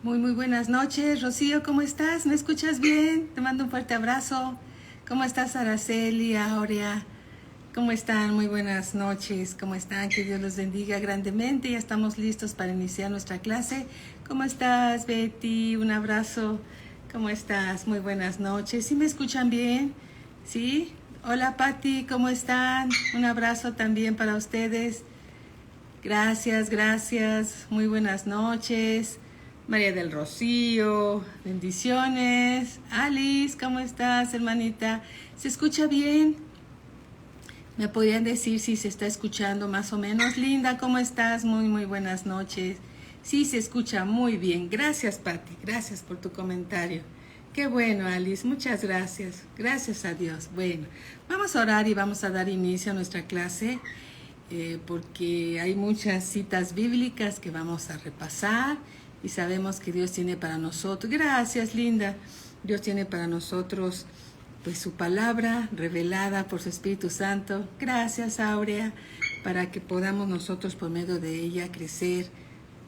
Muy buenas noches, Rocío, ¿cómo estás? ¿Me escuchas bien? Te mando un fuerte abrazo. ¿Cómo estás, Araceli, Aurea? ¿Cómo están? Muy buenas noches. ¿Cómo están? Que Dios los bendiga grandemente. Ya estamos listos para iniciar nuestra clase. ¿Cómo estás, Betty? Un abrazo. ¿Cómo estás? Muy buenas noches. ¿Sí me escuchan bien? ¿Sí? Hola, Patti, ¿cómo están? Un abrazo también para ustedes. Gracias. Muy buenas noches. María del Rocío, bendiciones. Alice, ¿cómo estás, hermanita? ¿Se escucha bien? ¿Me podrían decir si se está escuchando más o menos? Linda, ¿cómo estás? Muy buenas noches. Sí, se escucha muy bien. Gracias, Patti. Gracias por tu comentario. Qué bueno, Alice. Muchas gracias. Gracias a Dios. Bueno, vamos a orar y vamos a dar inicio a nuestra clase. Porque hay muchas citas bíblicas que vamos a repasar y sabemos que Dios tiene para nosotros. Gracias, Linda. Dios tiene para nosotros pues su palabra revelada por su Espíritu Santo. Gracias, Aurea, para que podamos nosotros por medio de ella crecer.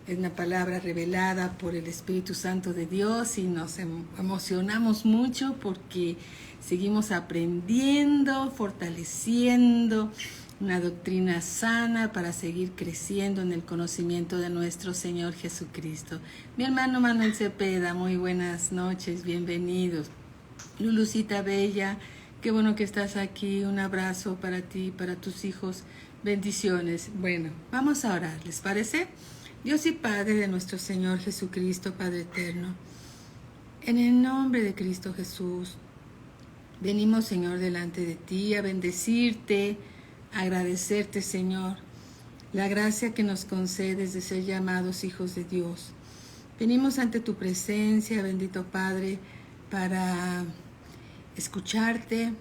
Es una palabra revelada por el Espíritu Santo de Dios y nos emocionamos mucho porque seguimos aprendiendo, fortaleciendo una doctrina sana para seguir creciendo en el conocimiento de nuestro Señor Jesucristo. Mi hermano Manuel Cepeda, muy buenas noches, bienvenidos. Lulucita Bella, qué bueno que estás aquí, un abrazo para ti, para tus hijos, bendiciones. Bueno, vamos a orar, ¿les parece? Dios y Padre de nuestro Señor Jesucristo, Padre eterno, en el nombre de Cristo Jesús, venimos, Señor, delante de ti a bendecirte, agradecerte, Señor, la gracia que nos concedes de ser llamados hijos de Dios. Venimos ante tu presencia, bendito Padre, para escucharte,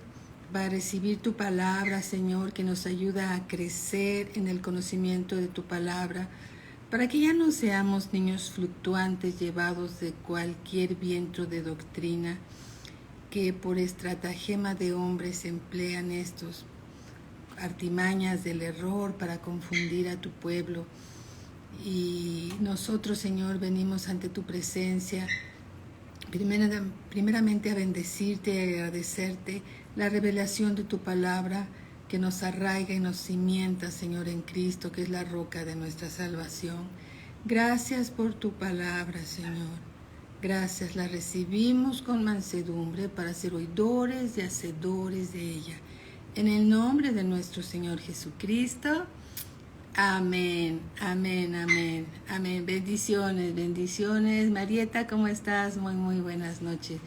para recibir tu palabra, Señor, que nos ayuda a crecer en el conocimiento de tu palabra, para que ya no seamos niños fluctuantes llevados de cualquier viento de doctrina que por estratagema de hombres emplean estos artimañas del error para confundir a tu pueblo. Y nosotros, Señor, venimos ante tu presencia primeramente a bendecirte y agradecerte la revelación de tu palabra que nos arraiga y nos cimienta, Señor, en Cristo, que es la roca de nuestra salvación. Gracias por tu palabra, Señor. Gracias, la recibimos con mansedumbre para ser oidores y hacedores de ella. En el nombre de nuestro Señor Jesucristo. Amén. Bendiciones. Marieta, ¿cómo estás? Muy buenas noches.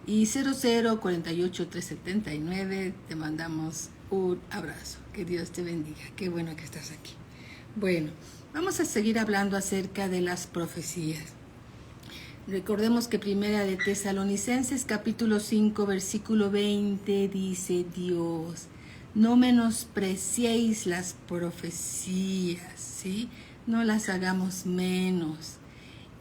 Y 0048-379, te mandamos un abrazo. Que Dios te bendiga. Qué bueno que estás aquí. Bueno, vamos a seguir hablando acerca de las profecías. Recordemos que Primera de Tesalonicenses, capítulo 5, versículo 20, dice Dios: no menospreciéis las profecías, ¿sí? No las hagamos menos.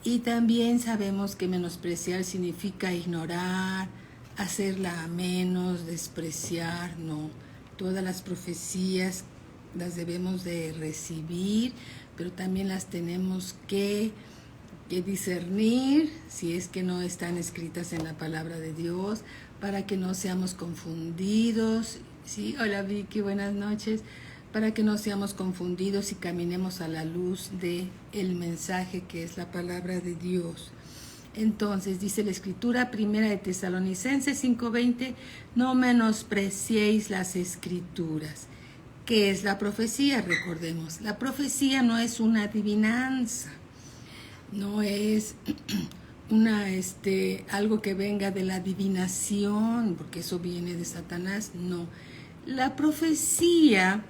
Y también sabemos que menospreciar significa ignorar, hacerla menos, despreciar, no. Todas las profecías las debemos de recibir, pero también las tenemos que discernir si es que no están escritas en la palabra de Dios, para que no seamos confundidos. Sí, hola Vicky, buenas noches. Para que no seamos confundidos y caminemos a la luz de el mensaje que es la palabra de Dios. Entonces, dice la Escritura, Primera de Tesalonicenses 5:20, no menospreciéis las Escrituras. ¿Qué es la profecía? Recordemos, la profecía no es una adivinanza, no es algo que venga de la adivinación, porque eso viene de Satanás, no. La profecía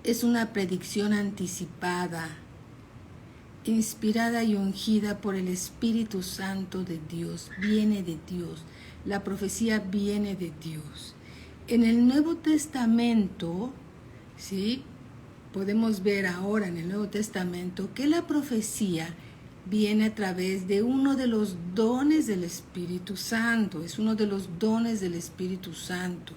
es una predicción anticipada, inspirada y ungida por el Espíritu Santo de Dios, viene de Dios. La profecía viene de Dios. En el Nuevo Testamento, ¿sí? Podemos ver ahora en el Nuevo Testamento que la profecía viene a través de uno de los dones del Espíritu Santo, es uno de los dones del Espíritu Santo.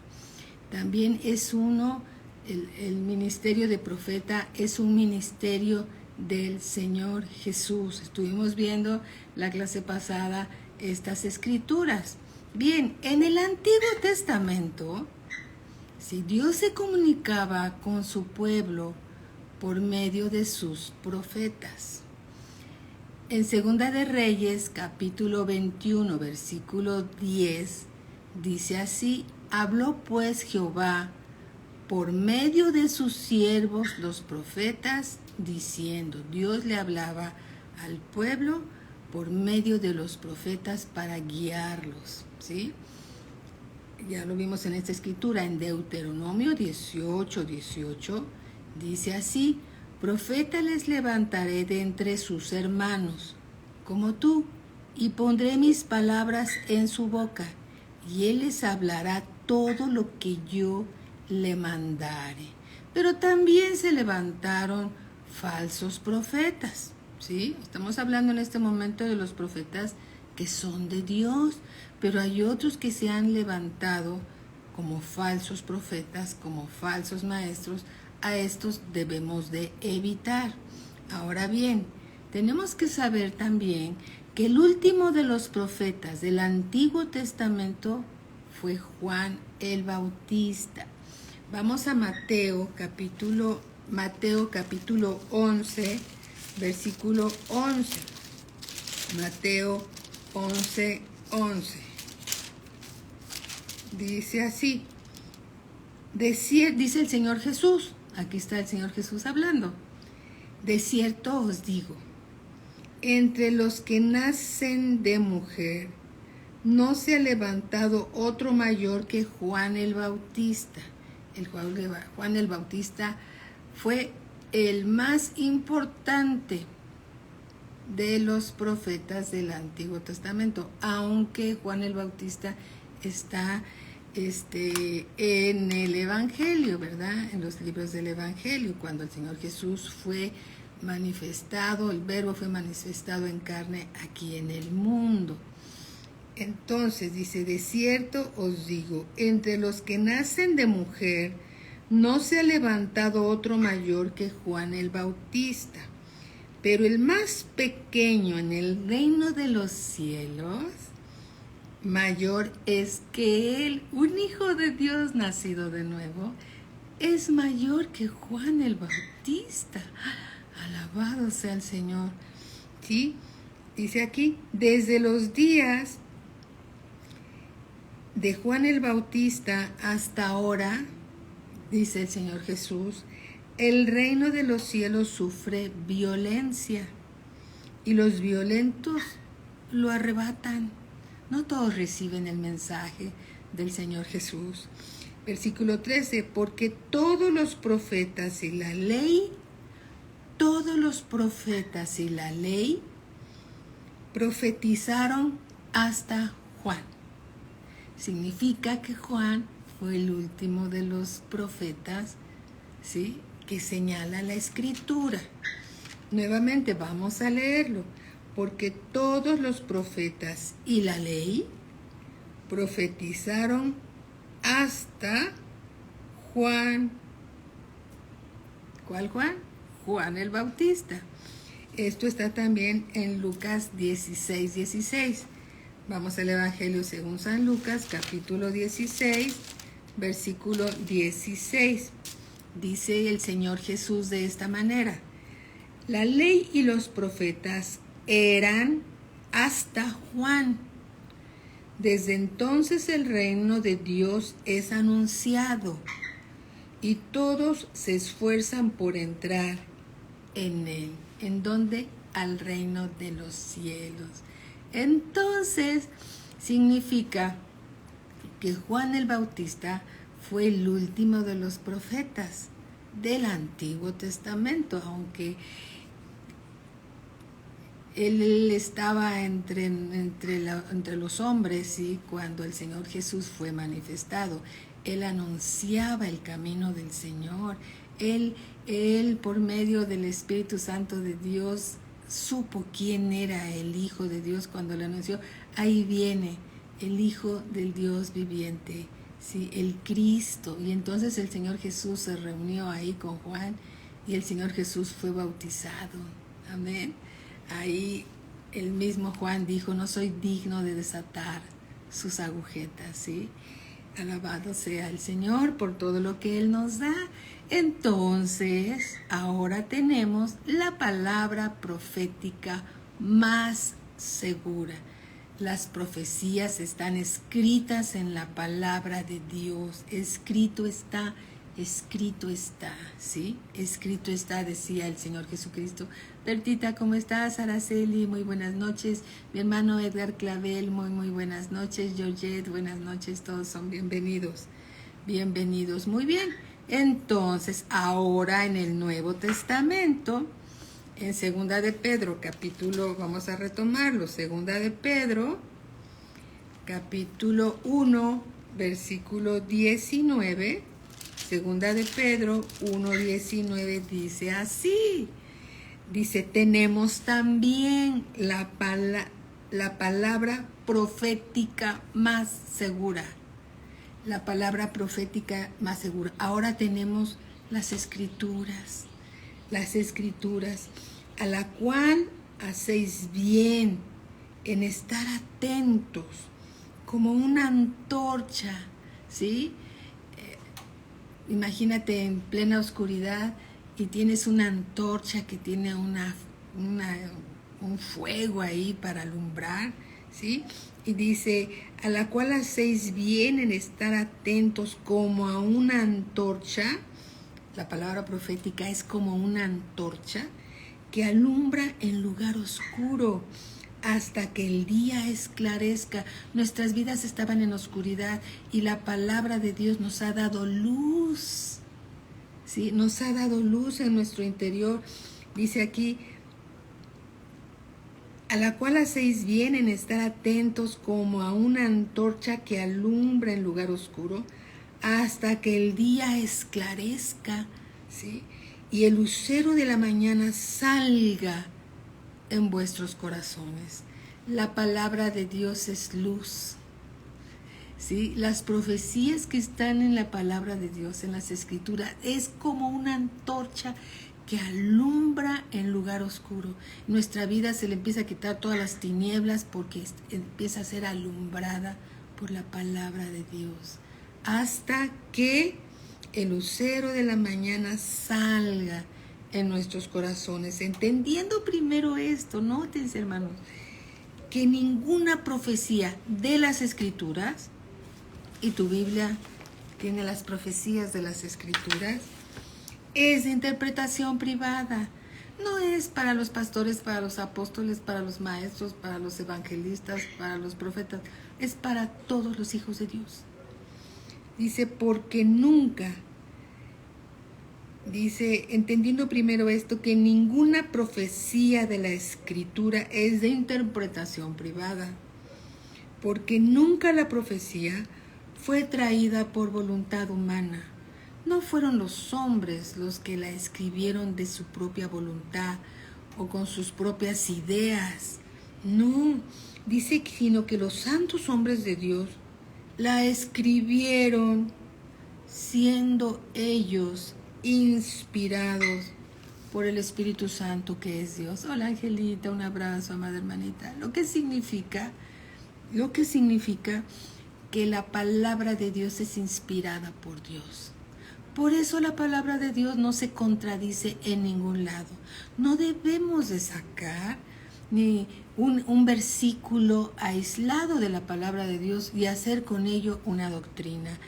También es el ministerio de profeta es un ministerio del Señor Jesús. Estuvimos viendo la clase pasada estas escrituras. Bien, en el Antiguo Testamento, si Dios se comunicaba con su pueblo por medio de sus profetas. En Segunda de Reyes, capítulo 21, versículo 10, dice así: habló pues Jehová por medio de sus siervos los profetas, diciendo. Dios le hablaba al pueblo por medio de los profetas para guiarlos, ¿sí? Ya lo vimos en esta escritura, en Deuteronomio 18, dice así: profeta les levantaré de entre sus hermanos, como tú, y pondré mis palabras en su boca, y él les hablará todo lo que yo le mandare. Pero también se levantaron falsos profetas, ¿sí? Estamos hablando en este momento de los profetas que son de Dios, pero hay otros que se han levantado como falsos profetas, como falsos maestros. A estos debemos de evitar. Ahora bien, tenemos que saber también que el último de los profetas del Antiguo Testamento fue Juan el Bautista. Vamos a Mateo capítulo 11, versículo 11. Mateo 11. Dice así: dice el Señor Jesús, aquí está el Señor Jesús hablando: de cierto os digo, entre los que nacen de mujer, no se ha levantado otro mayor que Juan el Bautista. Juan el Bautista fue el más importante de los profetas del Antiguo Testamento, aunque Juan el Bautista está en el Evangelio, ¿verdad? En los libros del Evangelio, cuando el Señor Jesús fue manifestado, el Verbo fue manifestado en carne aquí en el mundo. Entonces dice: de cierto os digo, entre los que nacen de mujer, no se ha levantado otro mayor que Juan el Bautista, pero el más pequeño en el reino de los cielos, mayor es que él. Un hijo de Dios nacido de nuevo es mayor que Juan el Bautista. Alabado sea el Señor. ¿Sí? Dice aquí: desde los días de Juan el Bautista hasta ahora, dice el Señor Jesús, el reino de los cielos sufre violencia y los violentos lo arrebatan. No todos reciben el mensaje del Señor Jesús. Versículo 13: porque todos los profetas y la ley profetizaron hasta Juan. Significa que Juan fue el último de los profetas, ¿sí?, que señala la Escritura. Nuevamente vamos a leerlo. Porque todos los profetas y la ley profetizaron hasta Juan. ¿Cuál Juan? Juan el Bautista. Esto está también en Lucas 16. Vamos al Evangelio según San Lucas, capítulo 16, versículo 16. Dice el Señor Jesús de esta manera: la ley y los profetas eran hasta Juan. Desde entonces el reino de Dios es anunciado y todos se esfuerzan por entrar en él. ¿En dónde? Al reino de los cielos. Entonces significa que Juan el Bautista fue el último de los profetas del Antiguo Testamento, aunque él estaba entre los hombres, ¿sí?, cuando el Señor Jesús fue manifestado. Él anunciaba el camino del Señor. Él por medio del Espíritu Santo de Dios supo quién era el Hijo de Dios cuando lo anunció. Ahí viene el Hijo del Dios viviente, ¿sí?, el Cristo. Y entonces el Señor Jesús se reunió ahí con Juan y el Señor Jesús fue bautizado. Amén. Ahí el mismo Juan dijo, no soy digno de desatar sus agujetas, ¿sí? Alabado sea el Señor por todo lo que Él nos da. Entonces, ahora tenemos la palabra profética más segura. Las profecías están escritas en la palabra de Dios. Escrito está, ¿sí? Escrito está, decía el Señor Jesucristo. Bertita, ¿cómo estás? Araceli, muy buenas noches. Mi hermano Edgar Clavel, muy buenas noches. Georgette, buenas noches. Todos son bienvenidos. Bienvenidos, muy bien. Entonces, ahora en el Nuevo Testamento, en Segunda de Pedro, capítulo, vamos a retomarlo, Segunda de Pedro, capítulo 1, versículo 19, Segunda de Pedro 1:19 dice así, dice, tenemos también la palabra profética más segura, la palabra profética más segura. Ahora tenemos las escrituras, a la cual hacéis bien en estar atentos como una antorcha, ¿sí? Imagínate en plena oscuridad y tienes una antorcha que tiene un fuego ahí para alumbrar, ¿sí? Y dice, a la cual hacéis bien en estar atentos como a una antorcha. La palabra profética es como una antorcha que alumbra en lugar oscuro hasta que el día esclarezca. Nuestras vidas estaban en oscuridad y la palabra de Dios nos ha dado luz, ¿sí? Nos ha dado luz en nuestro interior. Dice aquí, a la cual hacéis bien en estar atentos como a una antorcha que alumbra en lugar oscuro hasta que el día esclarezca, ¿sí? Y el lucero de la mañana salga en vuestros corazones. La palabra de Dios es luz, ¿sí? Las profecías que están en la palabra de Dios, en las escrituras, es como una antorcha que alumbra en lugar oscuro. Nuestra vida se le empieza a quitar todas las tinieblas porque empieza a ser alumbrada por la palabra de Dios. Hasta que el lucero de la mañana salga en nuestros corazones. Entendiendo primero esto, nótense hermanos, que ninguna profecía de las Escrituras, y tu Biblia tiene las profecías de las Escrituras, es de interpretación privada. No es para los pastores, para los apóstoles, para los maestros, para los evangelistas, para los profetas. Es para todos los hijos de Dios. Dice, porque nunca, dice, entendiendo primero esto, que ninguna profecía de la Escritura es de interpretación privada, porque nunca la profecía fue traída por voluntad humana. No fueron los hombres los que la escribieron de su propia voluntad o con sus propias ideas. No, dice, sino que los santos hombres de Dios la escribieron siendo ellos inspirados por el Espíritu Santo que es Dios. Hola Angelita, un abrazo, amada hermanita. Lo que significa que la palabra de Dios es inspirada por Dios. Por eso la palabra de Dios no se contradice en ningún lado. No debemos de sacar ni un versículo aislado de la palabra de Dios y hacer con ello una doctrina.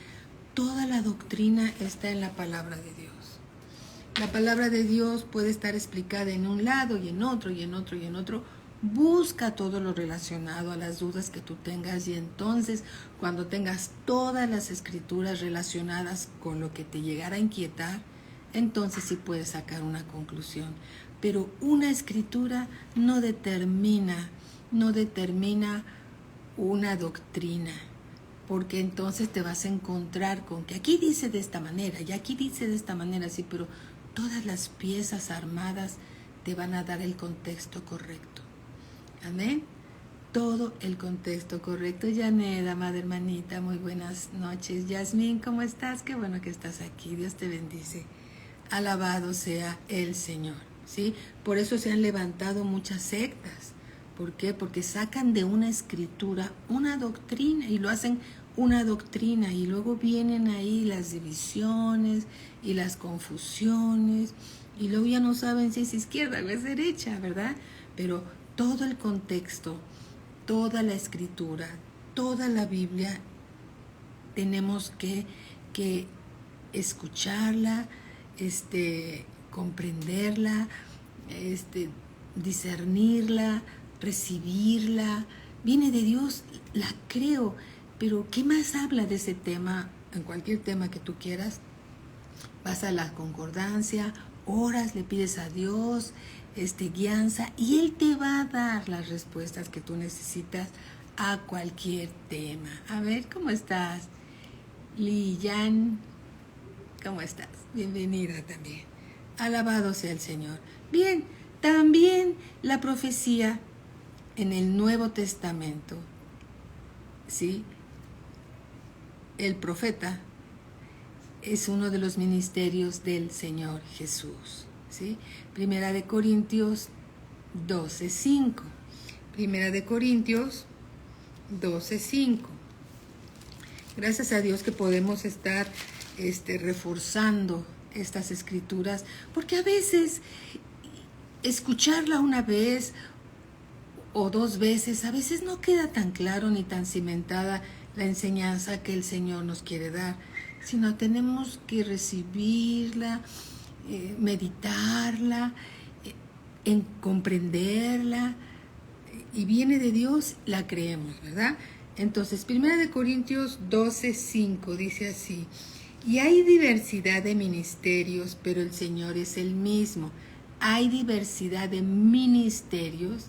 Toda la doctrina está en la palabra de Dios. La palabra de Dios puede estar explicada en un lado y en otro y en otro y en otro. Busca todo lo relacionado a las dudas que tú tengas y entonces cuando tengas todas las escrituras relacionadas con lo que te llegara a inquietar, entonces sí puedes sacar una conclusión. Pero una escritura no determina una doctrina, porque entonces te vas a encontrar con que aquí dice de esta manera y aquí dice de esta manera, sí, pero todas las piezas armadas te van a dar el contexto correcto. Amén. Todo el contexto correcto. Janet, amada hermanita, muy buenas noches. Yasmín, ¿cómo estás? Qué bueno que estás aquí. Dios te bendice. Alabado sea el Señor, ¿sí? Por eso se han levantado muchas sectas. ¿Por qué? Porque sacan de una escritura una doctrina y lo hacen una doctrina y luego vienen ahí las divisiones y las confusiones y luego ya no saben si es izquierda o es derecha, ¿verdad? Pero todo el contexto, toda la escritura, toda la Biblia, tenemos que escucharla, comprenderla, discernirla, recibirla. Viene de Dios, la creo, pero ¿qué más habla de ese tema? En cualquier tema que tú quieras, vas a la concordancia, oras, le pides a Dios guianza y Él te va a dar las respuestas que tú necesitas a cualquier tema. A ver, ¿cómo estás? Liyan, ¿cómo estás? Bienvenida también. Alabado sea el Señor. Bien, también la profecía en el Nuevo Testamento, ¿sí? El profeta es uno de los ministerios del Señor Jesús, ¿sí? Primera de Corintios 12:5. Primera de Corintios 12:5. Gracias a Dios que podemos estar reforzando estas escrituras, porque a veces escucharla una vez o dos veces, a veces no queda tan claro ni tan cimentada la enseñanza que el Señor nos quiere dar, sino tenemos que recibirla, meditarla, en comprenderla, y viene de Dios, la creemos, ¿verdad? Entonces, 1 Corintios 12:5 dice así: y hay diversidad de ministerios, pero el Señor es el mismo. Hay diversidad de ministerios,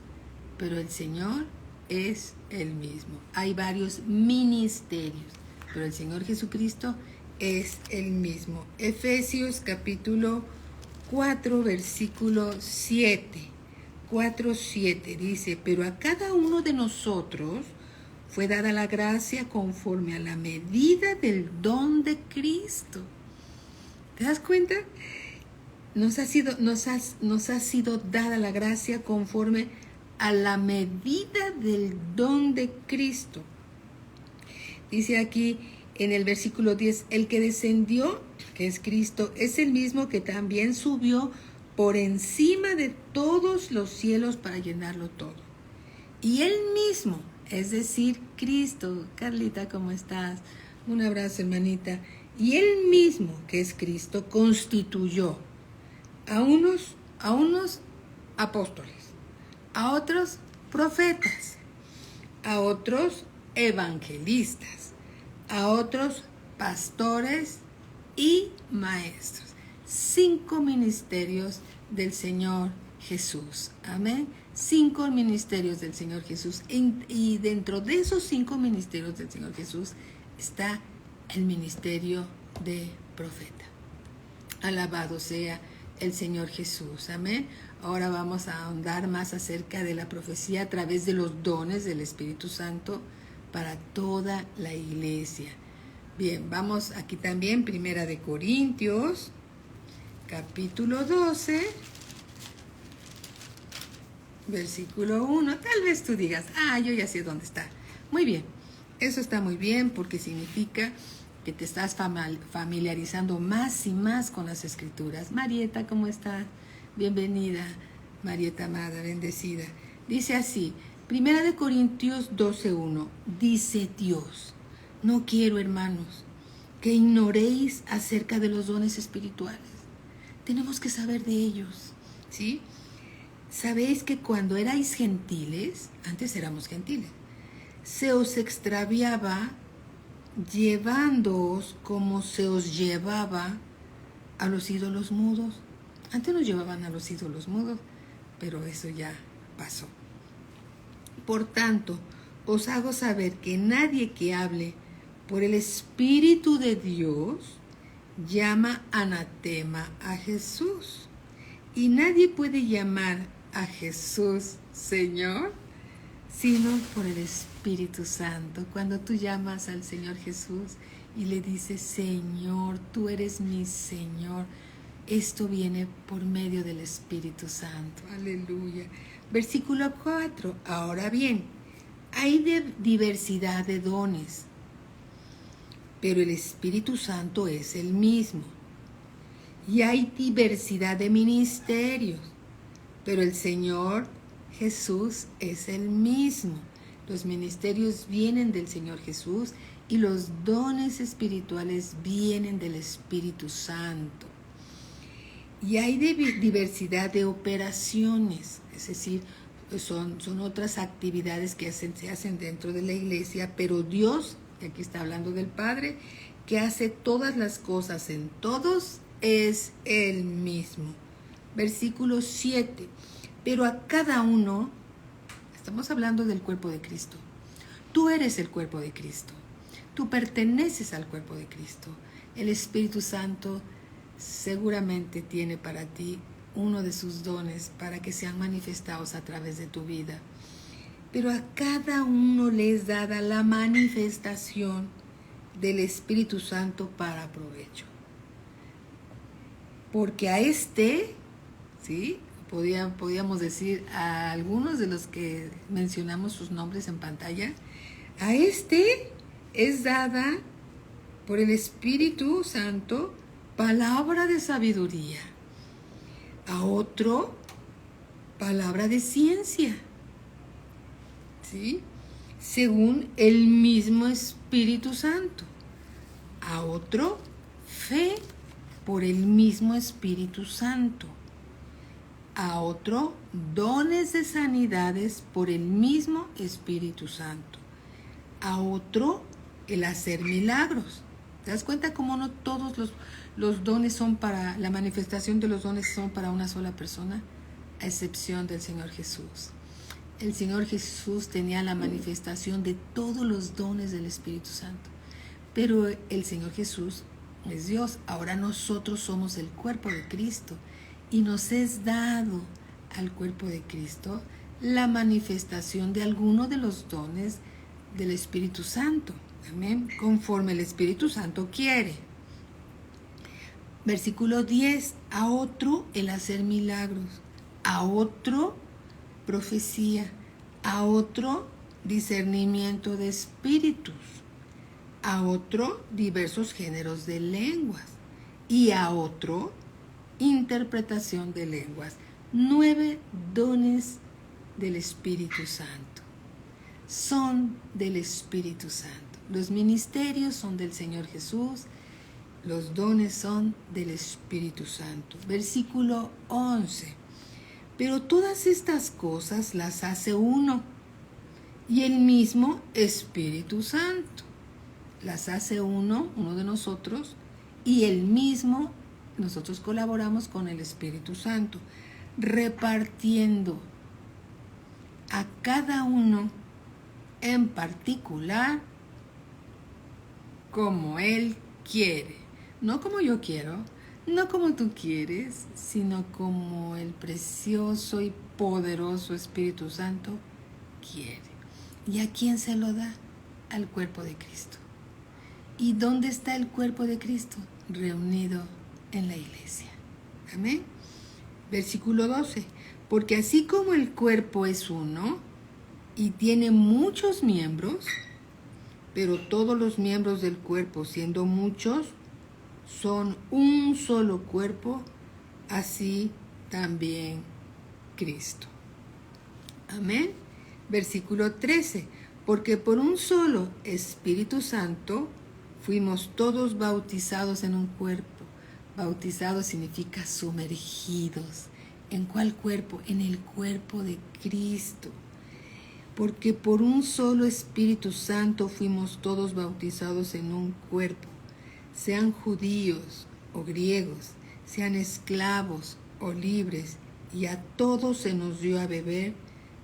pero el Señor es el mismo. Hay varios ministerios, pero el Señor Jesucristo es el mismo. Efesios capítulo 4, versículo 7. 4:7 dice: pero a cada uno de nosotros fue dada la gracia conforme a la medida del don de Cristo. ¿Te das cuenta? Nos ha sido dada la gracia conforme a la medida del don de Cristo. Dice aquí en el versículo 10, el que descendió, que es Cristo, es el mismo que también subió por encima de todos los cielos para llenarlo todo. Y él mismo, es decir, Cristo. Carlita, ¿cómo estás? Un abrazo, hermanita. Y él mismo, que es Cristo, constituyó a unos apóstoles, a otros profetas, a otros evangelistas, a otros pastores y maestros. 5 ministerios del Señor Jesús. Amén. 5 ministerios del Señor Jesús. Y dentro de esos 5 ministerios del Señor Jesús está el ministerio de profeta. Alabado sea el Señor Jesús. Amén. Ahora vamos a ahondar más acerca de la profecía a través de los dones del Espíritu Santo para toda la iglesia. Bien, vamos aquí también, 1 Corintios, capítulo 12, versículo 1. Tal vez tú digas, yo ya sé dónde está. Muy bien, eso está muy bien porque significa que te estás familiarizando más y más con las Escrituras. Marieta, ¿cómo estás? Bienvenida, Marieta amada, bendecida. Dice así, 1 Corintios 12:1, dice Dios: no quiero, hermanos, que ignoréis acerca de los dones espirituales. Tenemos que saber de ellos, ¿sí? Sabéis que cuando erais gentiles, antes éramos gentiles, se os extraviaba llevándoos como se os llevaba a los ídolos mudos. Antes nos llevaban a los ídolos mudos, pero eso ya pasó. Por tanto, os hago saber que nadie que hable por el Espíritu de Dios llama anatema a Jesús. Y nadie puede llamar a Jesús Señor sino por el Espíritu Santo. Cuando tú llamas al Señor Jesús y le dices: Señor, tú eres mi Señor, Esto viene por medio del Espíritu Santo. Aleluya. Versículo 4. Ahora bien, hay diversidad de dones, pero el Espíritu Santo es el mismo. Y hay diversidad de ministerios, pero el Señor Jesús es el mismo. Los ministerios vienen del Señor Jesús y los dones espirituales vienen del Espíritu Santo. Y hay diversidad de operaciones, es decir, son otras actividades que se hacen dentro de la iglesia, pero Dios, y aquí está hablando del Padre, que hace todas las cosas en todos, es el mismo. Versículo 7. Pero a cada uno, estamos hablando del cuerpo de Cristo. Tú eres el cuerpo de Cristo. Tú perteneces al cuerpo de Cristo. El Espíritu Santo seguramente tiene para ti uno de sus dones para que sean manifestados a través de tu vida. Pero a cada uno le es dada la manifestación del Espíritu Santo para provecho. Porque a ¿sí? Podíamos decir a algunos de los que mencionamos sus nombres en pantalla, a es dada por el Espíritu Santo palabra de sabiduría, a otro palabra de ciencia, ¿sí? Según el mismo Espíritu Santo, a otro fe por el mismo Espíritu Santo, a otro dones de sanidades por el mismo Espíritu Santo, a otro el hacer milagros. ¿Te das cuenta cómo no todos los dones son para, la manifestación de los dones son para una sola persona? A excepción del Señor Jesús. El Señor Jesús tenía la manifestación de todos los dones del Espíritu Santo. Pero el Señor Jesús es Dios. Ahora nosotros somos el cuerpo de Cristo y nos es dado al cuerpo de Cristo la manifestación de alguno de los dones del Espíritu Santo. Amén. Conforme el Espíritu Santo quiere. Versículo 10. A otro el hacer milagros, a otro profecía, a otro discernimiento de espíritus, a otro diversos géneros de lenguas y a otro interpretación de lenguas. 9 dones del Espíritu Santo. Son del Espíritu Santo. Los ministerios son del Señor Jesús. Los dones son del Espíritu Santo. Versículo 11. Pero todas estas cosas las hace uno y el mismo Espíritu Santo. Las hace uno de nosotros, y el mismo, nosotros colaboramos con el Espíritu Santo, repartiendo a cada uno en particular como Él quiere. No como yo quiero, no como tú quieres, sino como el precioso y poderoso Espíritu Santo quiere. ¿Y a quién se lo da? Al cuerpo de Cristo. ¿Y dónde está el cuerpo de Cristo? Reunido en la iglesia. Amén. Versículo 12. Porque así como el cuerpo es uno y tiene muchos miembros, pero todos los miembros del cuerpo, siendo muchos, son un solo cuerpo, así también Cristo. Amén. Versículo 13. Porque por un solo Espíritu Santo fuimos todos bautizados en un cuerpo. Bautizados significa sumergidos. ¿En cuál cuerpo? En el cuerpo de Cristo. Porque por un solo Espíritu Santo fuimos todos bautizados en un cuerpo, sean judíos o griegos, sean esclavos o libres, y a todos se nos dio a beber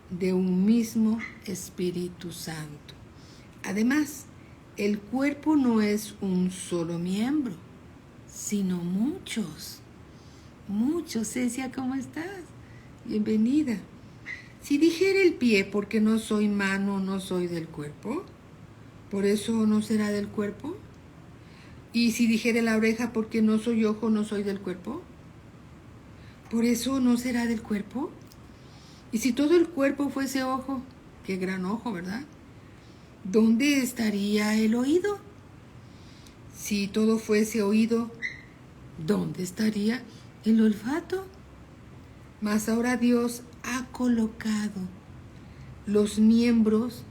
de un mismo Espíritu Santo. Además, el cuerpo no es un solo miembro, sino muchos. Muchos. Cecia, ¿cómo estás? Bienvenida. Si dijera el pie, porque no soy mano, no soy del cuerpo, ¿por eso no será del cuerpo? Y si dijera la oreja, porque no soy ojo, no soy del cuerpo, ¿Por eso no será del cuerpo? Y si todo el cuerpo fuese ojo, qué gran ojo, ¿verdad? ¿Dónde estaría el oído? Si todo fuese oído, ¿dónde estaría el olfato? Mas ahora Dios ha colocado los miembros,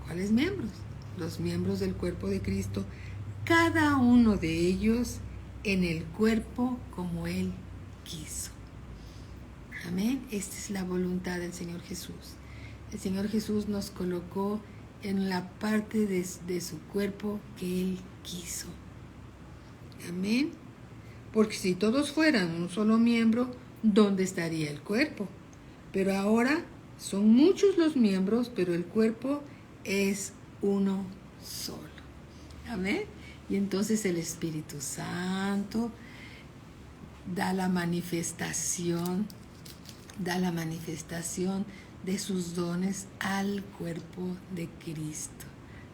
¿cuáles miembros? Los miembros del cuerpo de Cristo, cada uno de ellos en el cuerpo como Él quiso. Amén. Esta es la voluntad del Señor Jesús. El Señor Jesús nos colocó en la parte de su cuerpo que Él quiso. Amén. Porque si todos fueran un solo miembro, ¿dónde estaría el cuerpo? Pero ahora son muchos los miembros, pero el cuerpo es uno solo. Amén. Y entonces el Espíritu Santo da la manifestación de sus dones al cuerpo de Cristo.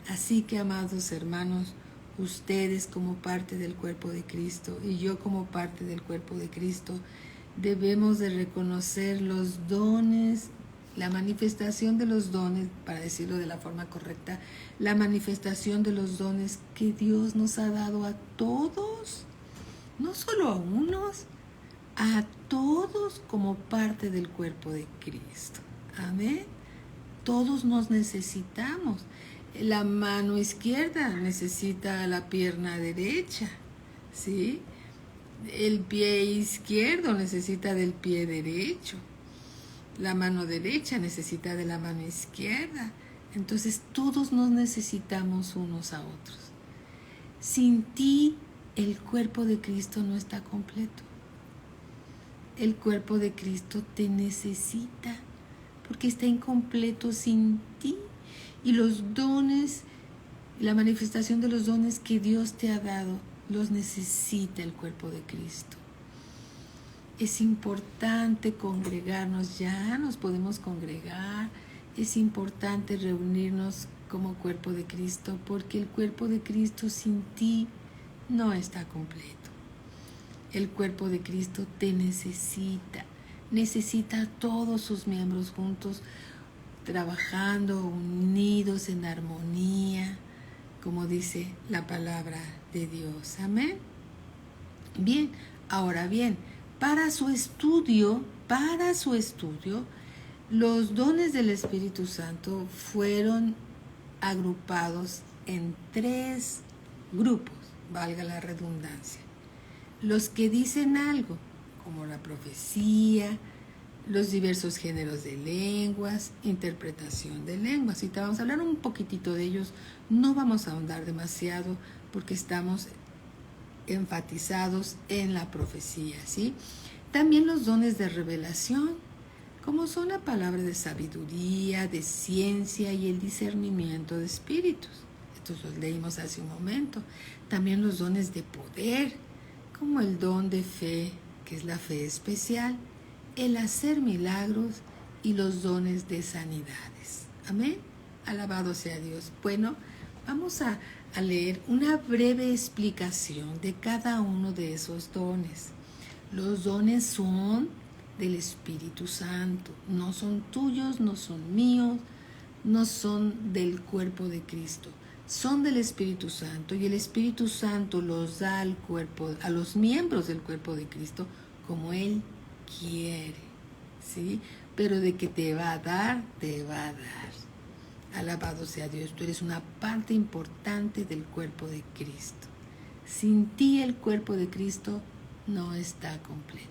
Así que, amados hermanos, ustedes como parte del cuerpo de Cristo y yo como parte del cuerpo de Cristo, debemos de reconocer los dones, la manifestación de los dones, para decirlo de la forma correcta, la manifestación de los dones que Dios nos ha dado a todos, no solo a unos, a todos como parte del cuerpo de Cristo. Amén. Todos nos necesitamos. La mano izquierda necesita la pierna derecha, ¿sí? El pie izquierdo necesita del pie derecho. La mano derecha necesita de la mano izquierda. Entonces todos nos necesitamos unos a otros. Sin ti, el cuerpo de Cristo no está completo. El cuerpo de Cristo te necesita porque está incompleto sin ti. Y los dones, la manifestación de los dones que Dios te ha dado, los necesita el cuerpo de Cristo. Es importante congregarnos, ya nos podemos congregar. Es importante reunirnos como cuerpo de Cristo, porque el cuerpo de Cristo sin ti no está completo. El cuerpo de Cristo te necesita a todos sus miembros juntos, trabajando, unidos en armonía, como dice la palabra de Dios. Amén. Bien, ahora bien, para su estudio, los dones del Espíritu Santo fueron agrupados en 3 grupos, valga la redundancia. Los que dicen algo, como la profecía, los diversos géneros de lenguas, interpretación de lenguas. Y te vamos a hablar un poquitito de ellos, no vamos a ahondar demasiado porque estamos enfatizados en la profecía, ¿sí? También los dones de revelación, como son la palabra de sabiduría, de ciencia y el discernimiento de espíritus. Estos los leímos hace un momento. También los dones de poder, como el don de fe, que es la fe especial, el hacer milagros y los dones de sanidades. Amén. Alabado sea Dios. Bueno, vamos a leer una breve explicación de cada uno de esos dones. Los dones son del Espíritu Santo, no son tuyos, no son míos, no son del cuerpo de Cristo, son del Espíritu Santo, y el Espíritu Santo los da al cuerpo, a los miembros del cuerpo de Cristo como Él quiere, ¿sí? Pero de que te va a dar, te va a dar. Alabado sea Dios, tú eres una parte importante del cuerpo de Cristo. Sin ti el cuerpo de Cristo no está completo.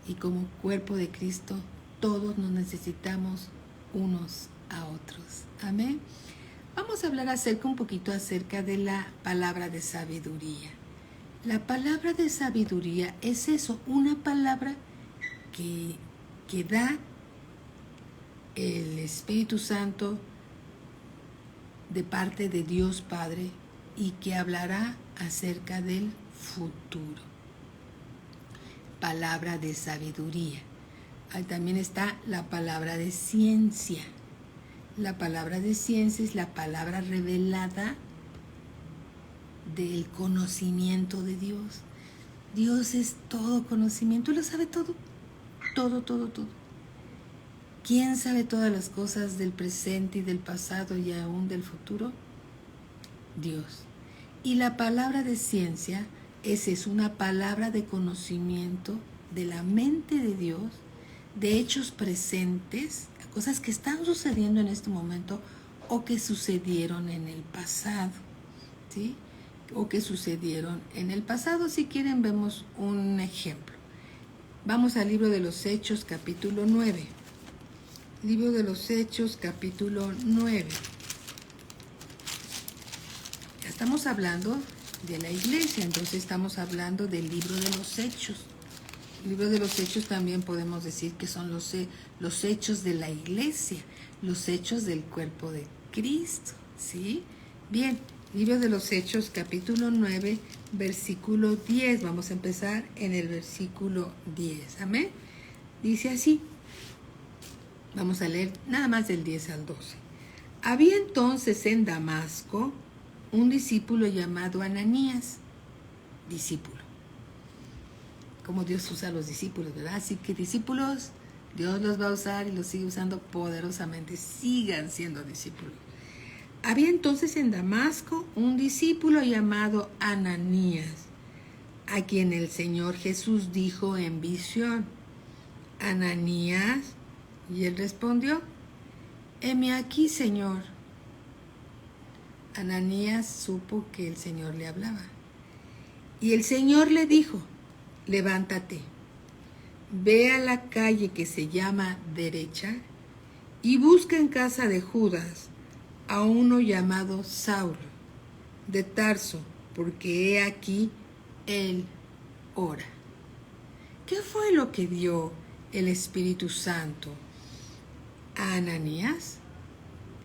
Y como cuerpo de Cristo, todos nos necesitamos unos a otros. Amén. Vamos a hablar un poquito acerca de la palabra de sabiduría. La palabra de sabiduría es eso, una palabra que da el Espíritu Santo de parte de Dios Padre y que hablará acerca del futuro. Palabra de sabiduría. Ahí también está la palabra de ciencia. La palabra de ciencia es la palabra revelada del conocimiento de Dios. Dios es todo conocimiento, Él lo sabe todo. todo, todo, todo. ¿Quién sabe todas las cosas del presente y del pasado y aún del futuro? Dios. Y la palabra de ciencia es una palabra de conocimiento de la mente de Dios, de hechos presentes, cosas que están sucediendo en este momento o que sucedieron en el pasado, ¿sí? O que sucedieron en el pasado. Si quieren, vemos un ejemplo. Vamos al libro de los Hechos, capítulo 9. Libro de los Hechos, capítulo 9. Ya estamos hablando de la iglesia, entonces estamos hablando del libro de los Hechos. El libro de los Hechos también podemos decir que son los hechos de la iglesia, los hechos del cuerpo de Cristo, ¿sí? Bien, libro de los Hechos, capítulo 9, versículo 10. Vamos a empezar en el versículo 10, ¿amén? Dice así. Vamos a leer nada más del 10 al 12. Había entonces en Damasco un discípulo llamado Ananías. Discípulo. Como Dios usa a los discípulos, ¿verdad? Así que discípulos, Dios los va a usar y los sigue usando poderosamente. Sigan siendo discípulos. Había entonces en Damasco un discípulo llamado Ananías, a quien el Señor Jesús dijo en visión: Ananías. Y él respondió: heme aquí, Señor. Ananías supo que el Señor le hablaba. Y el Señor le dijo: levántate, ve a la calle que se llama Derecha y busca en casa de Judas a uno llamado Saulo de Tarso, porque he aquí él ora. ¿Qué fue lo que dio el Espíritu Santo a Ananías?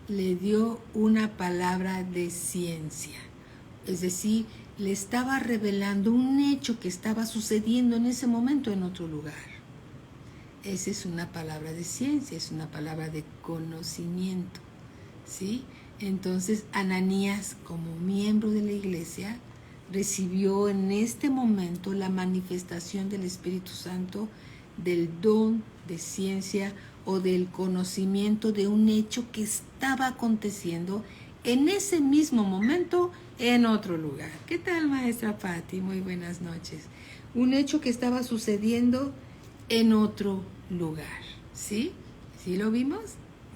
Le dio una palabra de ciencia, es decir, le estaba revelando un hecho que estaba sucediendo en ese momento en otro lugar. Esa es una palabra de ciencia, es una palabra de conocimiento, ¿sí? Entonces Ananías, como miembro de la iglesia, recibió en este momento la manifestación del Espíritu Santo, del don de ciencia o del conocimiento de un hecho que estaba aconteciendo en ese mismo momento en otro lugar. ¿Qué tal, maestra Patti? Muy buenas noches. Un hecho que estaba sucediendo en otro lugar, ¿sí? ¿Sí lo vimos?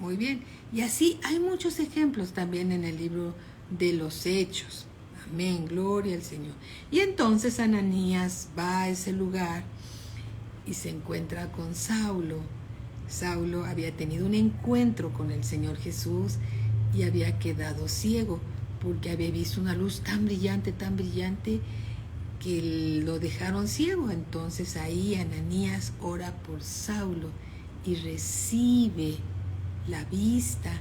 Muy bien. Y así hay muchos ejemplos también en el libro de los Hechos. Amén, gloria al Señor. Y entonces Ananías va a ese lugar y se encuentra con Saulo. Saulo había tenido un encuentro con el Señor Jesús y había quedado ciego porque había visto una luz tan brillante que lo dejaron ciego. Entonces ahí Ananías ora por Saulo y recibe la vista,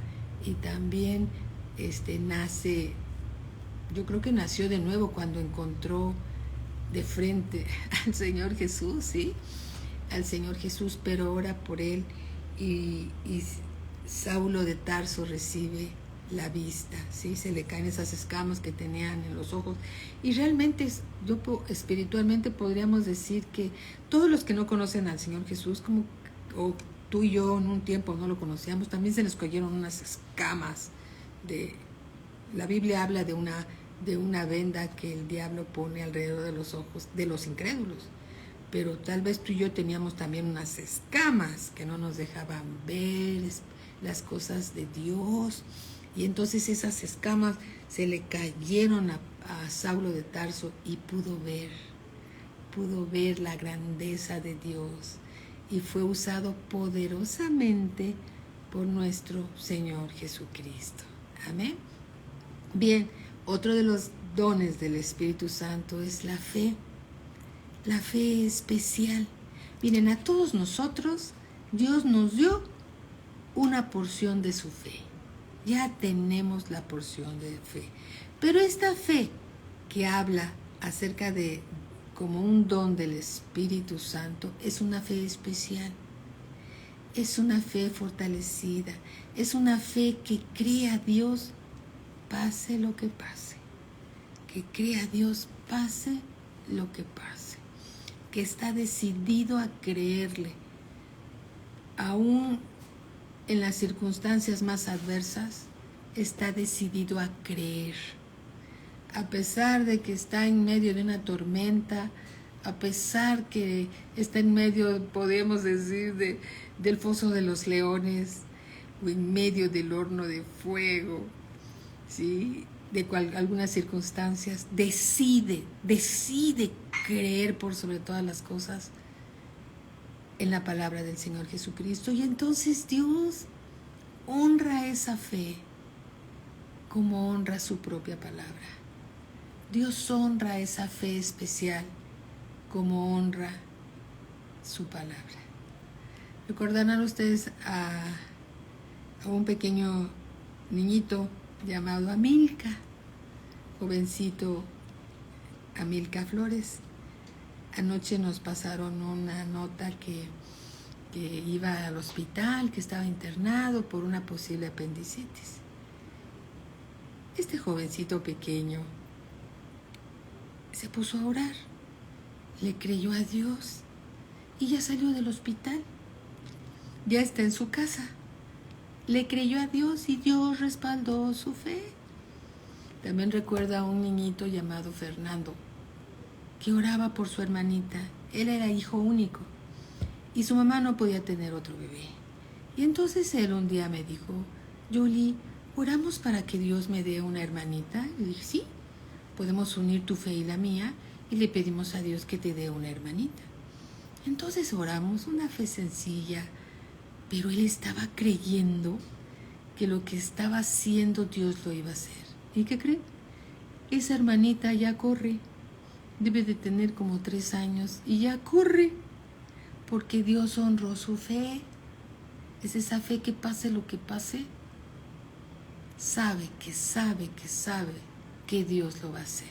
y también nace, yo creo que nació de nuevo cuando encontró de frente al Señor Jesús, ¿sí? Al Señor Jesús, pero ora por él y Saulo de Tarso recibe la vista, ¿sí? Se le caen esas escamas que tenían en los ojos y realmente espiritualmente podríamos decir que todos los que no conocen al Señor Jesús, como o tú y yo en un tiempo no lo conocíamos, también se les cayeron unas escamas la Biblia habla de una venda que el diablo pone alrededor de los ojos de los incrédulos. Pero tal vez tú y yo teníamos también unas escamas que no nos dejaban ver las cosas de Dios. Y entonces esas escamas se le cayeron a Saulo de Tarso y pudo ver la grandeza de Dios. Y fue usado poderosamente por nuestro Señor Jesucristo. Amén. Bien, otro de los dones del Espíritu Santo es la fe. La fe especial. Miren, a todos nosotros Dios nos dio una porción de su fe. Ya tenemos la porción de fe. Pero esta fe que habla acerca de como un don del Espíritu Santo es una fe especial. Es una fe fortalecida. Es una fe que cree a Dios pase lo que pase. Que cree a Dios pase lo que pase. Que está decidido a creerle aún en las circunstancias más adversas, está decidido a creer. A pesar de que está en medio de una tormenta, a pesar que está en medio, podemos decir, del foso de los leones, o en medio del horno de fuego, ¿sí? Algunas circunstancias, decide creer por sobre todas las cosas en la palabra del Señor Jesucristo. Y entonces Dios honra esa fe como honra su propia palabra. Dios honra esa fe especial como honra su palabra. Recordarán ustedes a un pequeño niñito llamado Amilca, jovencito Amilca Flores. Anoche nos pasaron una nota que iba al hospital, que estaba internado por una posible apendicitis. Este jovencito pequeño se puso a orar, le creyó a Dios y ya salió del hospital. Ya está en su casa. Le creyó a Dios y Dios respaldó su fe. También recuerda a un niñito llamado Fernando, que oraba por su hermanita. Él era hijo único y su mamá no podía tener otro bebé. Y entonces él un día me dijo: Yoli, ¿oramos para que Dios me dé una hermanita? Y dije: sí, podemos unir tu fe y la mía y le pedimos a Dios que te dé una hermanita. Entonces oramos, una fe sencilla, pero él estaba creyendo que lo que estaba haciendo Dios lo iba a hacer. ¿Y qué creen? Esa hermanita ya corre. Debe de tener como 3 años y ya corre, porque Dios honró su fe. Es esa fe que pase lo que pase, sabe que Dios lo va a hacer.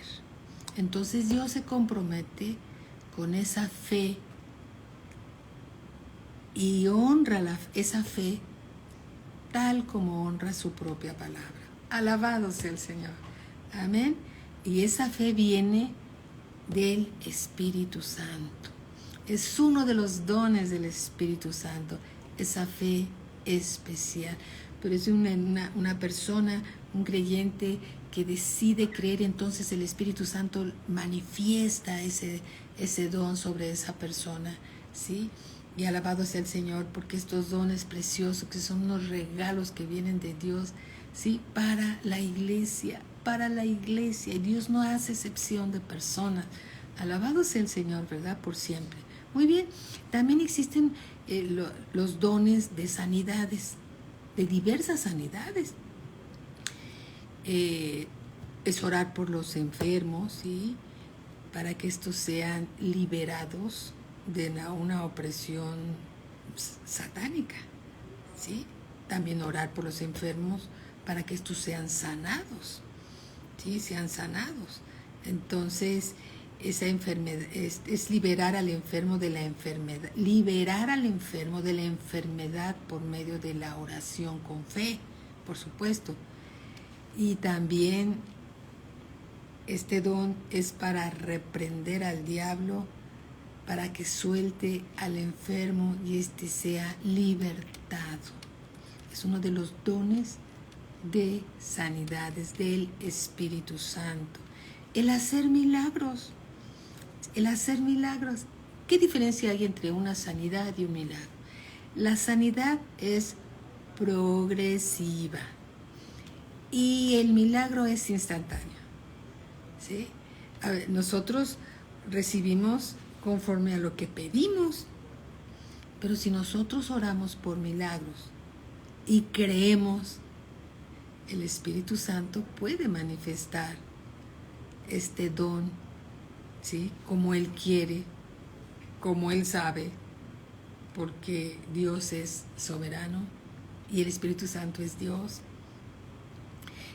Entonces Dios se compromete con esa fe y honra esa fe tal como honra su propia palabra. Alabado sea el Señor. Amén. Y esa fe viene del Espíritu Santo. Es uno de los dones del Espíritu Santo, esa fe especial. Pero es una persona, un creyente que decide creer, entonces el Espíritu Santo manifiesta ese don sobre esa persona, ¿sí? Y alabado sea el Señor, porque estos dones preciosos, que son unos regalos que vienen de Dios, ¿sí? Para la iglesia. Y Dios no hace excepción de personas. Alabado sea el Señor, ¿verdad? Por siempre. Muy bien, también existen los dones de sanidades, de diversas sanidades. Es orar por los enfermos, ¿sí? Para que estos sean liberados de una opresión satánica, ¿sí? También orar por los enfermos para que estos sean sanados, ¿sí? Sean sanados. Entonces, esa enfermedad es liberar al enfermo de la enfermedad, por medio de la oración con fe, por supuesto. Y también este don es para reprender al diablo, para que suelte al enfermo y éste sea libertado. Es uno de los dones de sanidades del Espíritu Santo. El hacer milagros. ¿Qué diferencia hay entre una sanidad y un milagro? La sanidad es progresiva y el milagro es instantáneo, ¿sí? A ver, nosotros recibimos conforme a lo que pedimos, pero si nosotros oramos por milagros y creemos, el Espíritu Santo puede manifestar este don, ¿sí? Como Él quiere, como Él sabe, porque Dios es soberano y el Espíritu Santo es Dios.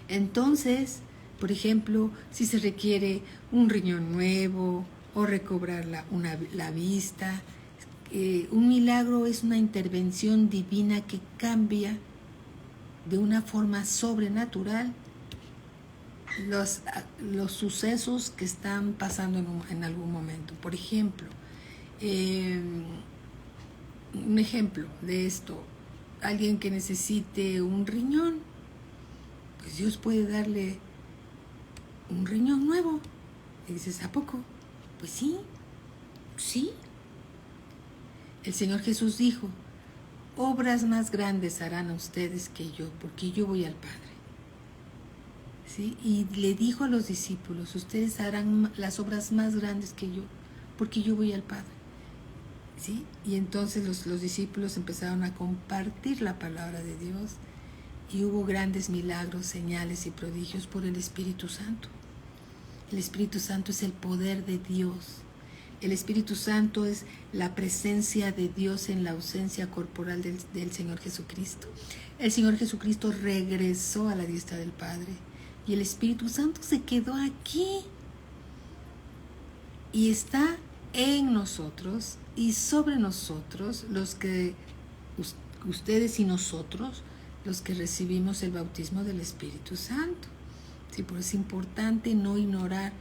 Entonces, por ejemplo, si se requiere un riñón nuevo o recobrar la vista, un milagro es una intervención divina que cambia de una forma sobrenatural los sucesos que están pasando en algún momento. Por ejemplo, un ejemplo de esto, alguien que necesite un riñón, pues Dios puede darle un riñón nuevo. Y dices, ¿a poco? Pues sí, sí. El Señor Jesús dijo, obras más grandes harán a ustedes que yo, porque yo voy al Padre. ¿Sí? Y le dijo a los discípulos, ustedes harán las obras más grandes que yo, porque yo voy al Padre. ¿Sí? Y entonces los discípulos empezaron a compartir la palabra de Dios y hubo grandes milagros, señales y prodigios por el Espíritu Santo. El Espíritu Santo es el poder de Dios. El Espíritu Santo es la presencia de Dios en la ausencia corporal del Señor Jesucristo. El Señor Jesucristo regresó a la diestra del Padre y el Espíritu Santo se quedó aquí y está en nosotros y sobre nosotros, los que ustedes y nosotros, los que recibimos el bautismo del Espíritu Santo. Sí, por eso es importante no ignorar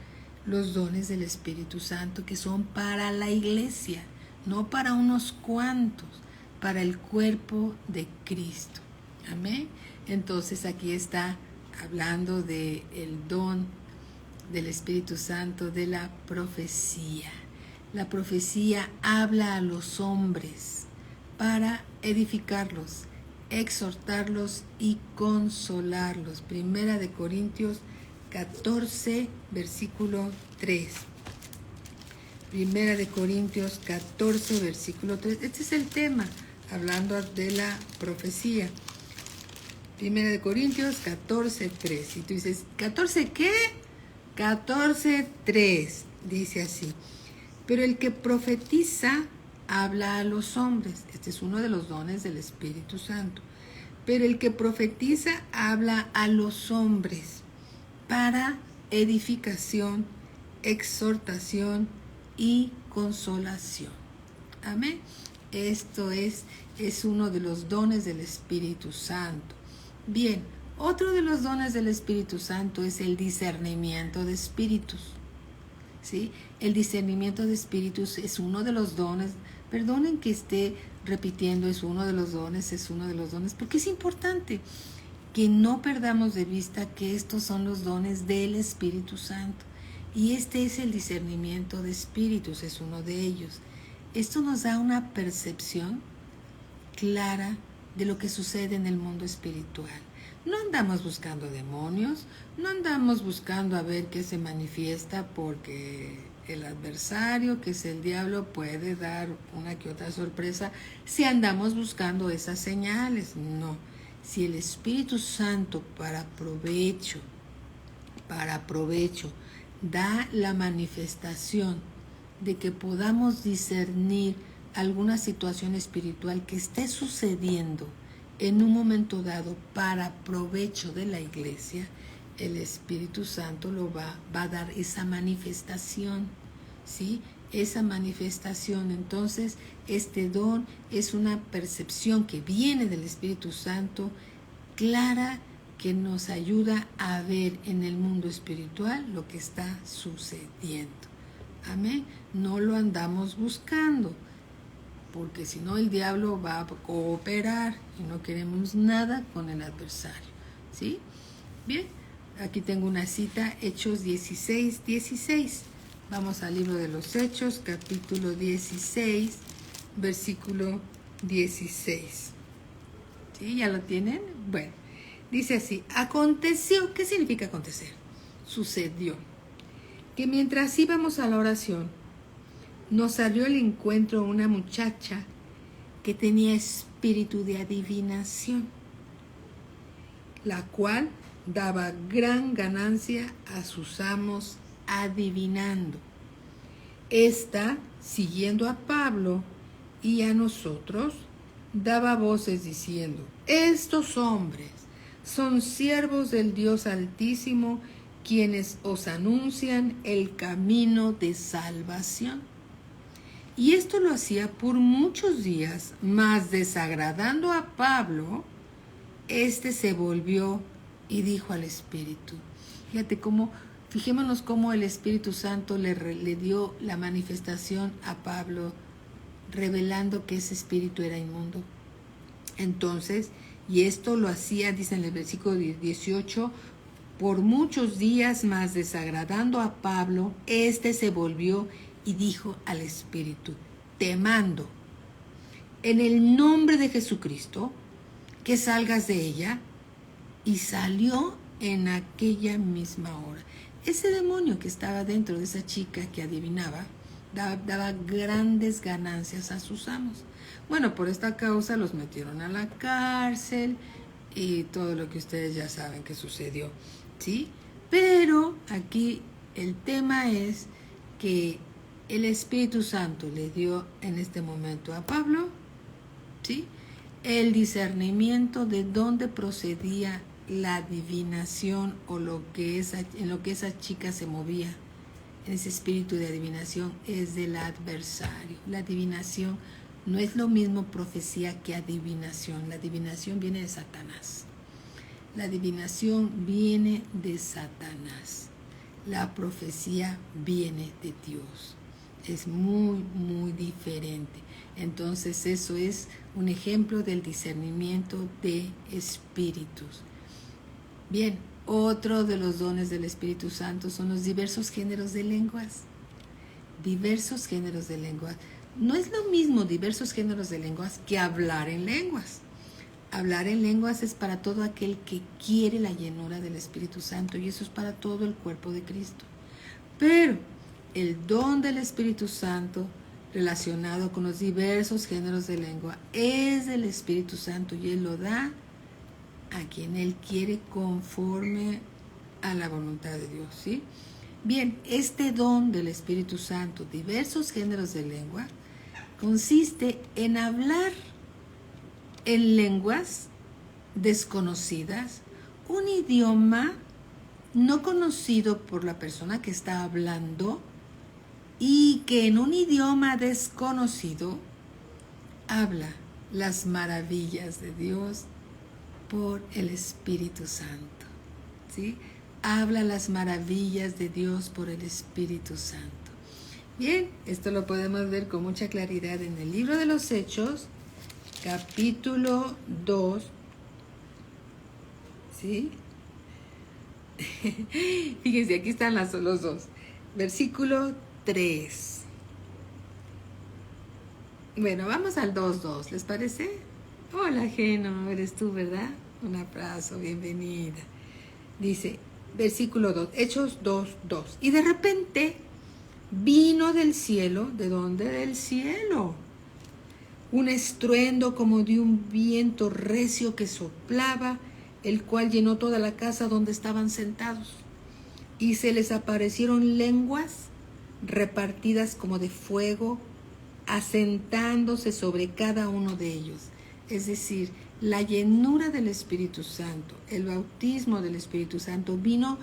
los dones del Espíritu Santo que son para la iglesia, no para unos cuantos, para el cuerpo de Cristo. Amén. Entonces aquí está hablando del don del Espíritu Santo, de la profecía. La profecía habla a los hombres para edificarlos, exhortarlos y consolarlos. Primera de Corintios 14, versículo 3. Primera de Corintios 14, versículo 3. Este es el tema, hablando de la profecía. Primera de Corintios 14, 3. Y tú dices, ¿14 qué? 14, 3. Dice así. Pero el que profetiza habla a los hombres. Este es uno de los dones del Espíritu Santo. Pero el que profetiza habla a los hombres para edificación, exhortación y consolación. Amén. Esto es uno de los dones del Espíritu Santo. Bien, otro de los dones del Espíritu Santo es el discernimiento de espíritus. ¿Sí? El discernimiento de espíritus es uno de los dones. Perdonen que esté repitiendo, es uno de los dones, porque es importante que no perdamos de vista que estos son los dones del Espíritu Santo. Y este es el discernimiento de espíritus, es uno de ellos. Esto nos da una percepción clara de lo que sucede en el mundo espiritual. No andamos buscando demonios, no andamos buscando a ver qué se manifiesta, porque el adversario, que es el diablo, puede dar una que otra sorpresa si andamos buscando esas señales. No, si el Espíritu Santo para provecho, da la manifestación de que podamos discernir alguna situación espiritual que esté sucediendo en un momento dado para provecho de la iglesia, el Espíritu Santo lo va a dar esa manifestación, ¿sí? Esa manifestación. Entonces, este don es una percepción que viene del Espíritu Santo clara, que nos ayuda a ver en el mundo espiritual lo que está sucediendo. Amén. No lo andamos buscando, porque si no el diablo va a cooperar y no queremos nada con el adversario. ¿Sí? Bien, aquí tengo una cita, Hechos 16, 16. Vamos al libro de los Hechos, capítulo 16, versículo 16. ¿Sí? ¿Ya lo tienen? Bueno, dice así, aconteció, ¿qué significa acontecer? Sucedió, que mientras íbamos a la oración, nos salió al encuentro una muchacha que tenía espíritu de adivinación, la cual daba gran ganancia a sus amos adivinando. Esta, siguiendo a Pablo y a nosotros, daba voces diciendo, estos hombres son siervos del Dios Altísimo, quienes os anuncian el camino de salvación. Y esto lo hacía por muchos días, mas desagradando a Pablo, este se volvió y dijo al Espíritu. Fíjate cómo, fijémonos cómo el Espíritu Santo le dio la manifestación a Pablo revelando que ese espíritu era inmundo. Entonces, y esto lo hacía, dice en el versículo 18, por muchos días más, desagradando a Pablo, éste se volvió y dijo al espíritu: te mando, en el nombre de Jesucristo, que salgas de ella. Y salió en aquella misma hora. Ese demonio que estaba dentro de esa chica que adivinaba, daba grandes ganancias a sus amos. Bueno, por esta causa los metieron a la cárcel y todo lo que ustedes ya saben que sucedió, ¿sí? Pero aquí el tema es que el Espíritu Santo le dio en este momento a Pablo, ¿sí?, el discernimiento de dónde procedía la adivinación o en lo que esa chica se movía. En ese espíritu de adivinación es del adversario. La adivinación no es lo mismo profecía que adivinación. La adivinación viene de Satanás. La adivinación viene de Satanás. La profecía viene de Dios. Es muy, muy diferente. Entonces eso es un ejemplo del discernimiento de espíritus. Bien, otro de los dones del Espíritu Santo son los diversos géneros de lenguas. Diversos géneros de lenguas. No es lo mismo diversos géneros de lenguas que hablar en lenguas. Hablar en lenguas es para todo aquel que quiere la llenura del Espíritu Santo, y eso es para todo el cuerpo de Cristo. Pero el don del Espíritu Santo relacionado con los diversos géneros de lengua es del Espíritu Santo, y Él lo da a quien Él quiere conforme a la voluntad de Dios, ¿sí? Bien, este don del Espíritu Santo, diversos géneros de lengua, consiste en hablar en lenguas desconocidas, un idioma no conocido por la persona que está hablando, y que en un idioma desconocido habla las maravillas de Dios por el Espíritu Santo, ¿sí? Habla las maravillas de Dios por el Espíritu Santo. Bien, esto lo podemos ver con mucha claridad en el libro de los Hechos, capítulo 2, ¿sí? Fíjense, aquí están los dos. Versículo 3. Bueno, vamos al 2:2, ¿les parece? Hola, Geno, eres tú, ¿verdad? Un abrazo, bienvenida. Dice, versículo 2, Hechos 2:2. Y de repente vino del cielo, ¿de dónde? Del cielo, un estruendo como de un viento recio que soplaba, el cual llenó toda la casa donde estaban sentados. Y se les aparecieron lenguas repartidas como de fuego, asentándose sobre cada uno de ellos. Es decir, la llenura del Espíritu Santo, el bautismo del Espíritu Santo vino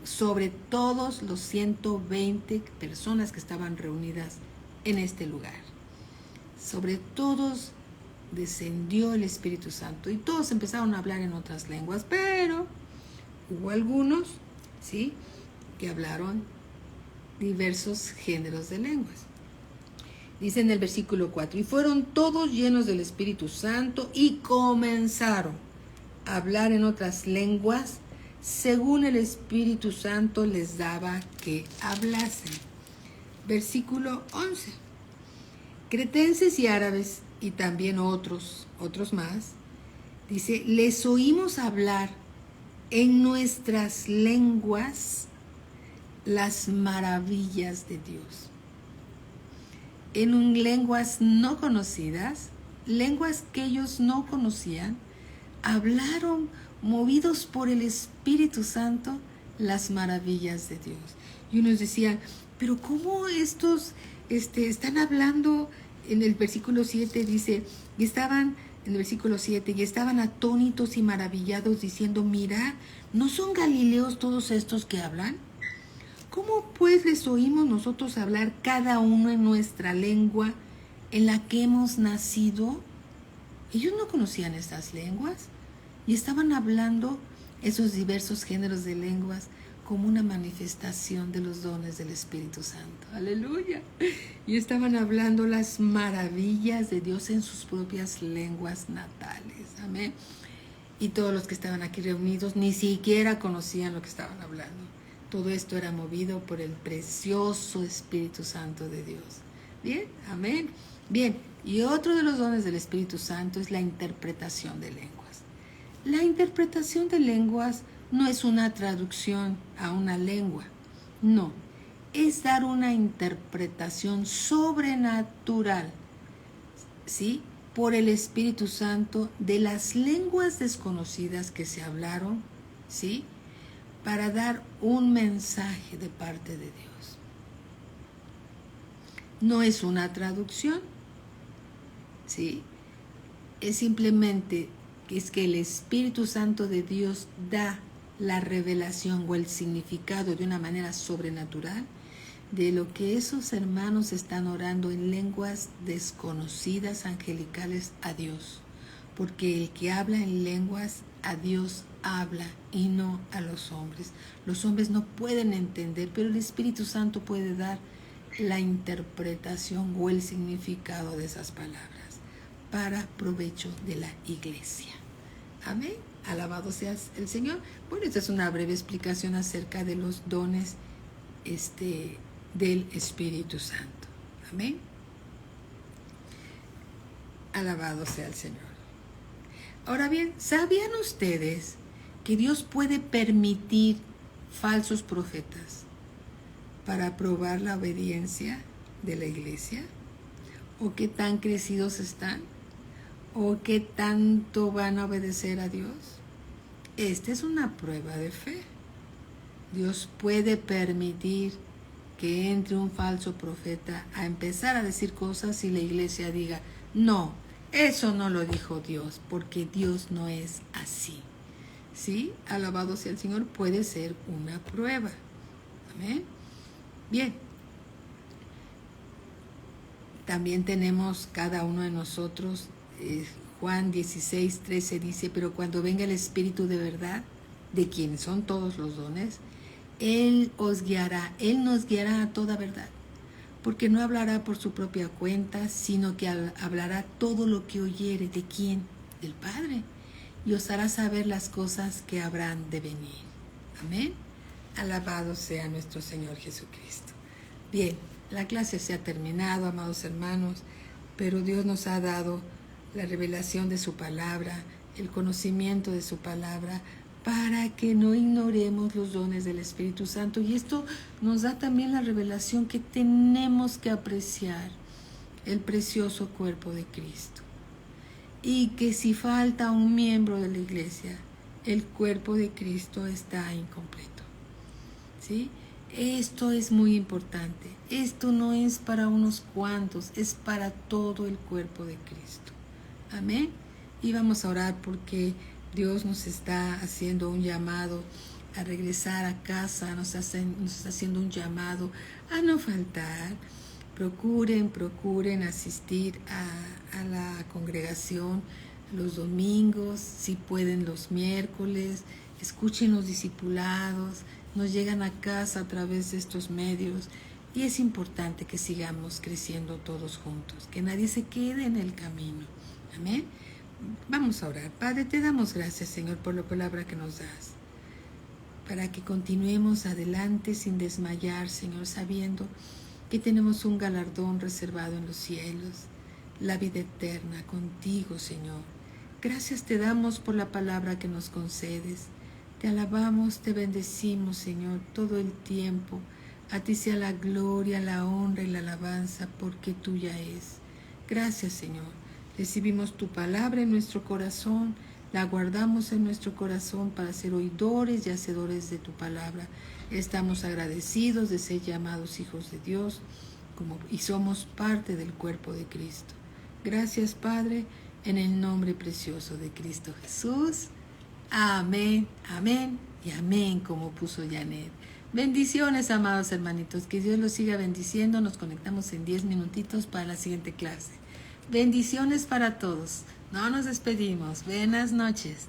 sobre todos los 120 personas que estaban reunidas en este lugar. Sobre todos descendió el Espíritu Santo y todos empezaron a hablar en otras lenguas, pero hubo algunos, ¿sí?, que hablaron diversos géneros de lenguas. Dice en el versículo 4, y fueron todos llenos del Espíritu Santo y comenzaron a hablar en otras lenguas según el Espíritu Santo les daba que hablasen. Versículo 11. Cretenses y árabes y también otros más, dice, les oímos hablar en nuestras lenguas las maravillas de Dios. En lenguas no conocidas, lenguas que ellos no conocían, hablaron, movidos por el Espíritu Santo, las maravillas de Dios. Y unos decían, pero ¿cómo estos están hablando? En el versículo 7 dice, y estaban, en el versículo 7, y estaban atónitos y maravillados, diciendo, mirad, ¿no son galileos todos estos que hablan? ¿Cómo pues les oímos nosotros hablar cada uno en nuestra lengua en la que hemos nacido? Ellos no conocían estas lenguas y estaban hablando esos diversos géneros de lenguas como una manifestación de los dones del Espíritu Santo. ¡Aleluya! Y estaban hablando las maravillas de Dios en sus propias lenguas natales. Amén. Y todos los que estaban aquí reunidos ni siquiera conocían lo que estaban hablando. Todo esto era movido por el precioso Espíritu Santo de Dios. Bien, amén. Bien, y otro de los dones del Espíritu Santo es la interpretación de lenguas. La interpretación de lenguas no es una traducción a una lengua, no, es dar una interpretación sobrenatural, ¿sí?, por el Espíritu Santo de las lenguas desconocidas que se hablaron, ¿sí?, para dar un mensaje de parte de Dios. No es una traducción, ¿sí? Es simplemente que es que el Espíritu Santo de Dios da la revelación o el significado de una manera sobrenatural de lo que esos hermanos están orando en lenguas desconocidas, angelicales, a Dios. Porque el que habla en lenguas, a Dios habla y no a los hombres. Los hombres no pueden entender, pero el Espíritu Santo puede dar la interpretación o el significado de esas palabras para provecho de la iglesia. Amén. Alabado sea el Señor. Bueno, esta es una breve explicación acerca de los dones del Espíritu Santo. Amén. Alabado sea el Señor. Ahora bien, ¿sabían ustedes que Dios puede permitir falsos profetas para probar la obediencia de la iglesia? ¿O qué tan crecidos están? ¿O qué tanto van a obedecer a Dios? Esta es una prueba de fe. Dios puede permitir que entre un falso profeta a empezar a decir cosas y la iglesia diga, no, eso no lo dijo Dios, porque Dios no es así. ¿Sí? Alabado sea el Señor, puede ser una prueba. Amén. Bien. También tenemos cada uno de nosotros, Juan 16:13 dice, pero cuando venga el Espíritu de verdad, de quien son todos los dones, Él os guiará, Él nos guiará a toda verdad, porque no hablará por su propia cuenta, sino que hablará todo lo que oyere. ¿De quién? Del Padre. Y os hará saber las cosas que habrán de venir. Amén. Alabado sea nuestro Señor Jesucristo. Bien, la clase se ha terminado, amados hermanos, pero Dios nos ha dado la revelación de su palabra, el conocimiento de su palabra, para que no ignoremos los dones del Espíritu Santo. Y esto nos da también la revelación que tenemos que apreciar el precioso cuerpo de Cristo. Y que si falta un miembro de la iglesia, el cuerpo de Cristo está incompleto. ¿Sí? Esto es muy importante. Esto no es para unos cuantos, es para todo el cuerpo de Cristo. Amén. Y vamos a orar porque Dios nos está haciendo un llamado a regresar a casa, nos está haciendo un llamado a no faltar. Procuren asistir a la congregación los domingos, si pueden los miércoles, escuchen los discipulados, nos llegan a casa a través de estos medios y es importante que sigamos creciendo todos juntos, que nadie se quede en el camino. Amén. Vamos a orar. Padre, te damos gracias, Señor, por la palabra que nos das, para que continuemos adelante sin desmayar, Señor, sabiendo que tenemos un galardón reservado en los cielos, la vida eterna contigo, Señor. Gracias te damos por la palabra que nos concedes. Te alabamos, te bendecimos, Señor, todo el tiempo. A ti sea la gloria, la honra y la alabanza, porque tuya es. Gracias, Señor. Recibimos tu palabra en nuestro corazón, la guardamos en nuestro corazón para ser oidores y hacedores de tu palabra. Estamos agradecidos de ser llamados hijos de Dios y somos parte del cuerpo de Cristo. Gracias, Padre, en el nombre precioso de Cristo Jesús. Amén, amén y amén, como puso Janet. Bendiciones, amados hermanitos. Que Dios los siga bendiciendo. Nos conectamos en 10 minutitos para la siguiente clase. Bendiciones para todos. No nos despedimos. Buenas noches.